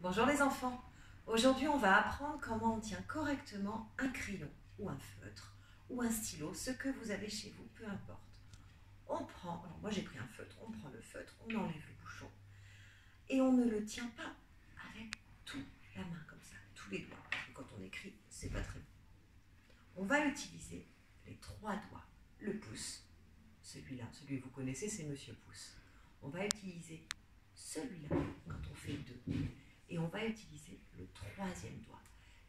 Bonjour les enfants. Aujourd'hui, on va apprendre comment on tient correctement un crayon ou un feutre ou un stylo, ce que vous avez chez vous, peu importe. On prend, alors moi j'ai pris un feutre, on prend le feutre, on enlève le bouchon et on ne le tient pas avec toute la main comme ça, tous les doigts. Quand on écrit, c'est pas très bon. On va utiliser les trois doigts, le pouce, celui-là, celui que vous connaissez, c'est Monsieur Pouce. On va utiliser celui-là quand on fait deux. Et on va utiliser le troisième doigt.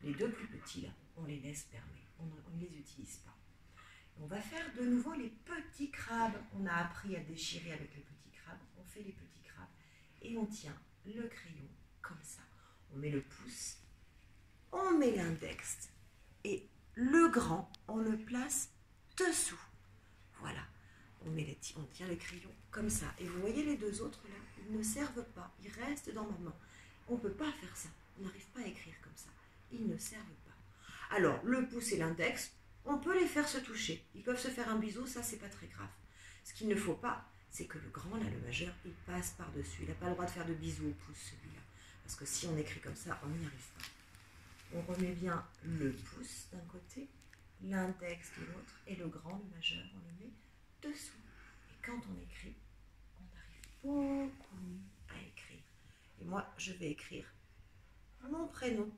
Les deux plus petits, là, on les laisse fermer. On ne les utilise pas. On va faire de nouveau les petits crabes. On a appris à déchirer avec les petits crabes. On fait les petits crabes. Et on tient le crayon comme ça. On met le pouce, on met l'index. Et le grand, on le place dessous. Voilà. On tient le crayon comme ça. Et vous voyez les deux autres là, ils ne servent pas. Ils restent dans ma main. On ne peut pas faire ça. On n'arrive pas à écrire comme ça. Ils ne servent pas. Alors, le pouce et l'index, on peut les faire se toucher. Ils peuvent se faire un bisou, ça, c'est pas très grave. Ce qu'il ne faut pas, c'est que le grand, là, le majeur, il passe par-dessus. Il n'a pas le droit de faire de bisous au pouce, celui-là. Parce que si on écrit comme ça, on n'y arrive pas. On remet bien le pouce d'un côté, l'index de l'autre, et le grand, le majeur, on le met dessous. Et quand on écrit, on arrive beaucoup mieux à écrire. Et moi, je vais écrire mon prénom.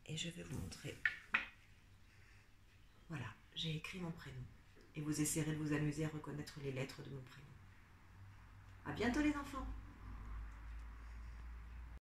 Et je vais vous montrer. Voilà, j'ai écrit mon prénom. Et vous essaierez de vous amuser à reconnaître les lettres de mon prénom. À bientôt les enfants!